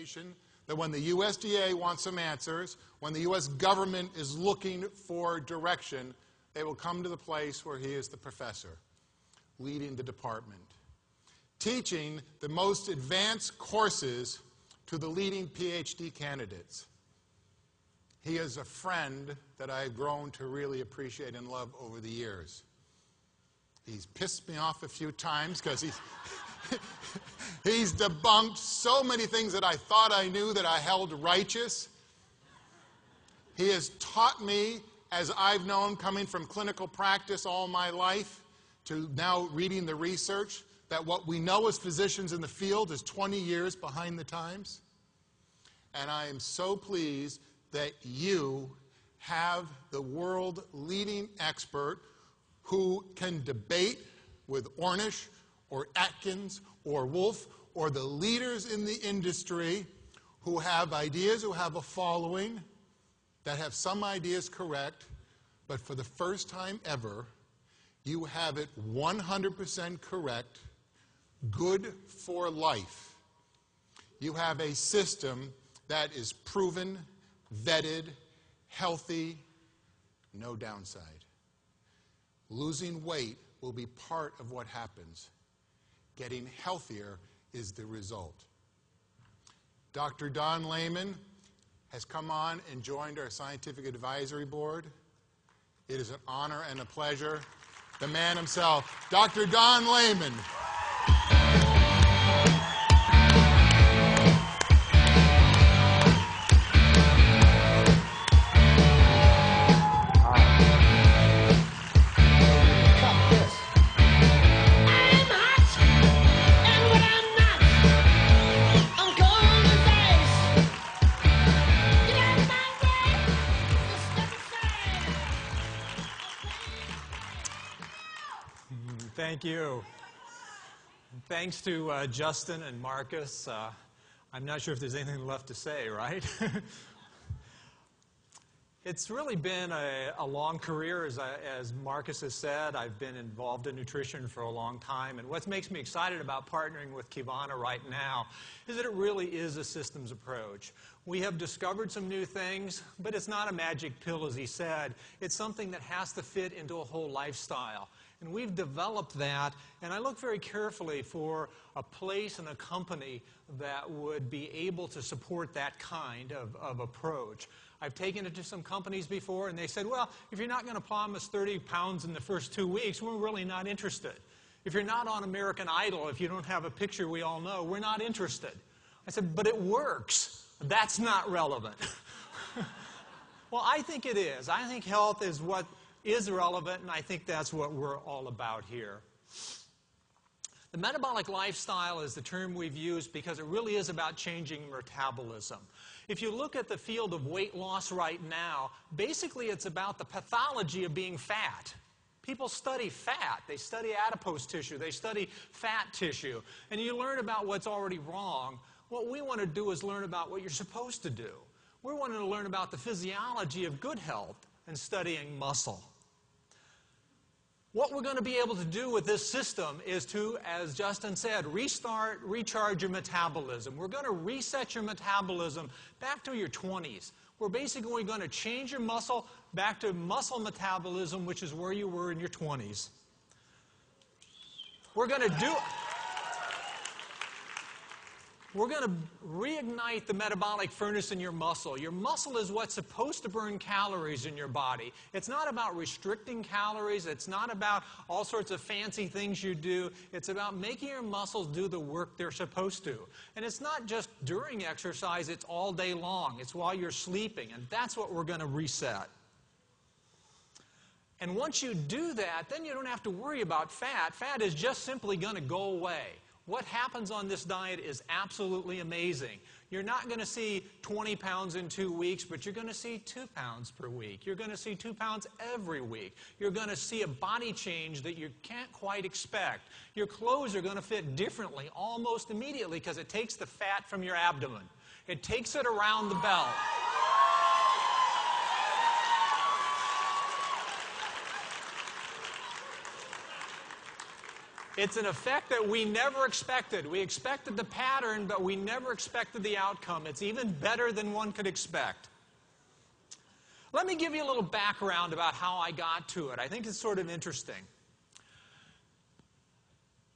information that when the USDA wants some answers, when the U.S. government is looking for direction, they will come to the place where he is the professor, leading the department, teaching the most advanced courses to the leading PhD candidates. He is a friend that I've grown to really appreciate and love over the years. He's pissed me off a few times because he's debunked so many things that I thought I knew that I held righteous. He has taught me, as I've known coming from clinical practice all my life to now reading the research, that what we know as physicians in the field is 20 years behind the times. And I am so pleased that you have the world-leading expert who can debate with Ornish or Atkins or Wolf or the leaders in the industry who have ideas, who have a following, that have some ideas correct, but for the first time ever, you have it 100% correct, good for life. You have a system that is proven, vetted, healthy, no downside. Losing weight will be part of what happens. Getting healthier is the result. Dr. Don Layman has come on and joined our scientific advisory board. It is an honor and a pleasure. The man himself, Dr. Don Layman. Thank you. Thanks to Justin and Marcus. I'm not sure if there's anything left to say, right? It's really been a long career, as Marcus has said. I've been involved in nutrition for a long time, and what makes me excited about partnering with Kivana right now is that it really is a systems approach. We have discovered some new things, but it's not a magic pill, as he said. It's something that has to fit into a whole lifestyle. And we've developed that, and I look very carefully for a place and a company that would be able to support that kind of approach. I've taken it to some companies before, and they said, well, if you're not going to promise 30 pounds in the first 2 weeks, we're really not interested. If you're not on American Idol, if you don't have a picture we all know, we're not interested. I said, but it works. That's not relevant. Well, I think it is. I think health is what is relevant, and I think that's what we're all about here. The metabolic lifestyle is the term we've used because it really is about changing metabolism. If you look at the field of weight loss right now, basically it's about the pathology of being fat. People study fat. They study adipose tissue. They study fat tissue. And you learn about what's already wrong. What we want to do is learn about what you're supposed to do. We're wanting to learn about the physiology of good health and studying muscle. What we're going to be able to do with this system is to, as Justin said, recharge your metabolism. We're going to reset your metabolism back to your 20s. We're basically going to change your muscle back to muscle metabolism, which is where you were in your 20s. We're going to reignite the metabolic furnace in your muscle. Your muscle is what's supposed to burn calories in your body. It's not about restricting calories. It's not about all sorts of fancy things you do. It's about making your muscles do the work they're supposed to. And it's not just during exercise. It's all day long. It's while you're sleeping. And that's what we're going to reset. And once you do that, then you don't have to worry about fat. Fat is just simply going to go away. What happens on this diet is absolutely amazing. You're not going to see 20 pounds in 2 weeks, but you're going to see 2 pounds per week. You're going to see 2 pounds every week. You're going to see a body change that you can't quite expect. Your clothes are going to fit differently almost immediately because it takes the fat from your abdomen. It takes it around the belt. It's an effect that we never expected. We expected the pattern, but we never expected the outcome. It's even better than one could expect. Let me give you a little background about how I got to it. I think it's sort of interesting.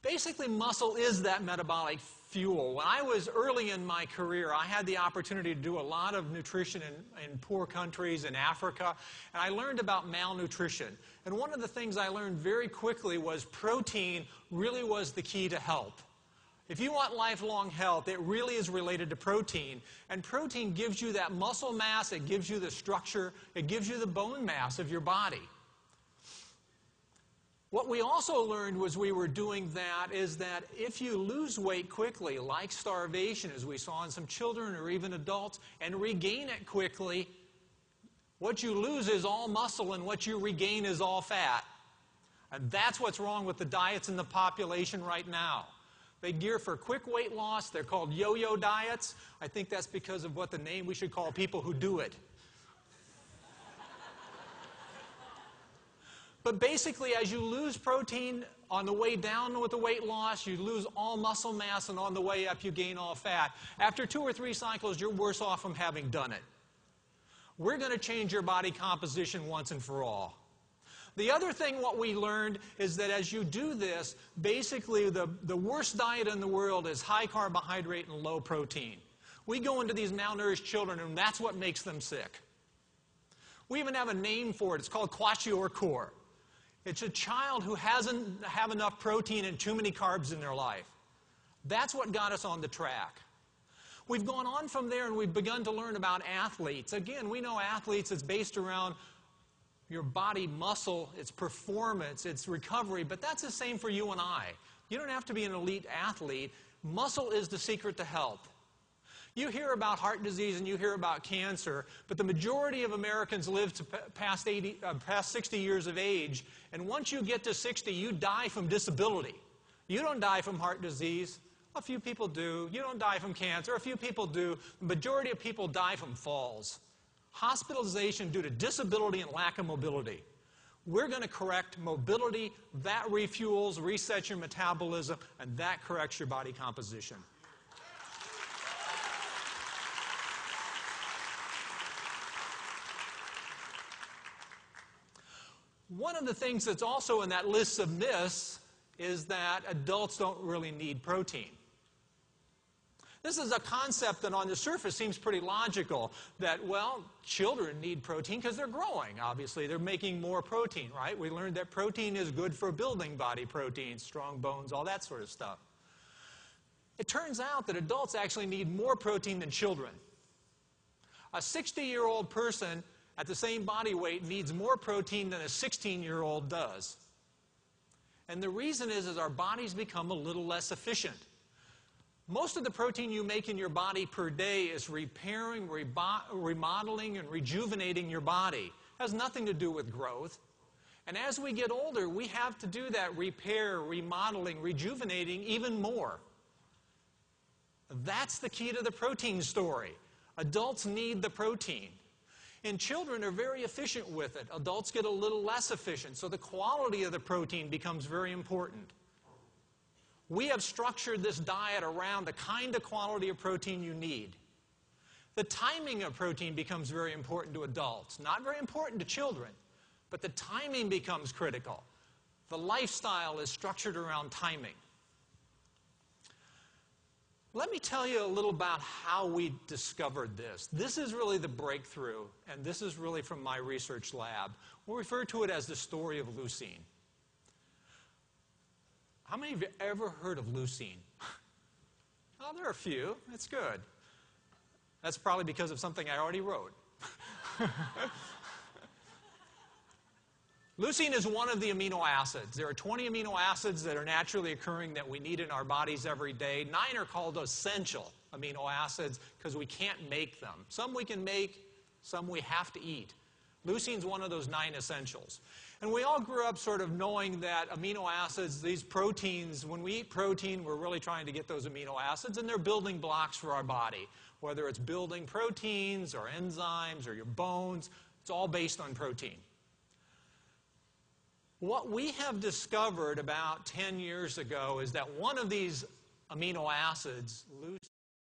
Basically, muscle is that metabolic fuel. When I was early in my career, I had the opportunity to do a lot of nutrition in poor countries in Africa, and I learned about malnutrition. And one of the things I learned very quickly was protein really was the key to health. If you want lifelong health, it really is related to protein. And protein gives you that muscle mass, it gives you the structure, it gives you the bone mass of your body. What we also learned was we were doing that is that if you lose weight quickly, like starvation, as we saw in some children or even adults, and regain it quickly, what you lose is all muscle and what you regain is all fat. And that's what's wrong with the diets in the population right now. They gear for quick weight loss. They're called yo-yo diets. I think that's because of what the name we should call people who do it. But basically, as you lose protein on the way down with the weight loss, you lose all muscle mass, and on the way up, you gain all fat. After 2 or 3 cycles, you're worse off from having done it. We're going to change your body composition once and for all. The other thing what we learned is that as you do this, basically the worst diet in the world is high carbohydrate and low protein. We go into these malnourished children, and that's what makes them sick. We even have a name for it. It's called kwashiorkor. It's a child who hasn't have enough protein and too many carbs in their life. That's what got us on the track. We've gone on from there and we've begun to learn about athletes. Again, we know athletes is based around your body muscle, its performance, its recovery, but that's the same for you and I. You don't have to be an elite athlete. Muscle is the secret to health. You hear about heart disease and you hear about cancer, but the majority of Americans live to past 60 years of age, and once you get to 60, you die from disability. You don't die from heart disease. A few people do. You don't die from cancer. A few people do. The majority of people die from falls. Hospitalization due to disability and lack of mobility. We're going to correct mobility. That refuels, resets your metabolism, and that corrects your body composition. One of the things that's also in that list of myths is that adults don't really need protein. This is a concept that on the surface seems pretty logical, that, well, children need protein because they're growing, obviously. They're making more protein, right? We learned that protein is good for building body proteins, strong bones, all that sort of stuff. It turns out that adults actually need more protein than children. A 60-year-old person at the same body weight needs more protein than a 16-year-old does. And the reason is our bodies become a little less efficient. Most of the protein you make in your body per day is repairing, remodeling, and rejuvenating your body. It has nothing to do with growth. And as we get older, we have to do that repair, remodeling, rejuvenating even more. That's the key to the protein story. Adults need the protein. And children are very efficient with it. Adults get a little less efficient, so the quality of the protein becomes very important. We have structured this diet around the kind of quality of protein you need. The timing of protein becomes very important to adults. Not very important to children, but the timing becomes critical. The lifestyle is structured around timing. Let me tell you a little about how we discovered this. This is really the breakthrough, and this is really from my research lab. We'll refer to it as the story of leucine. How many of you ever heard of leucine? Oh, there are a few. It's good. That's probably because of something I already wrote. Leucine is one of the amino acids. There are 20 amino acids that are naturally occurring that we need in our bodies every day. 9 are called essential amino acids because we can't make them. Some we can make, some we have to eat. Leucine is one of those 9 essentials. And we all grew up sort of knowing that amino acids, these proteins, when we eat protein, we're really trying to get those amino acids, and they're building blocks for our body. Whether it's building proteins or enzymes or your bones, it's all based on protein. What we have discovered about 10 years ago is that one of these amino acids,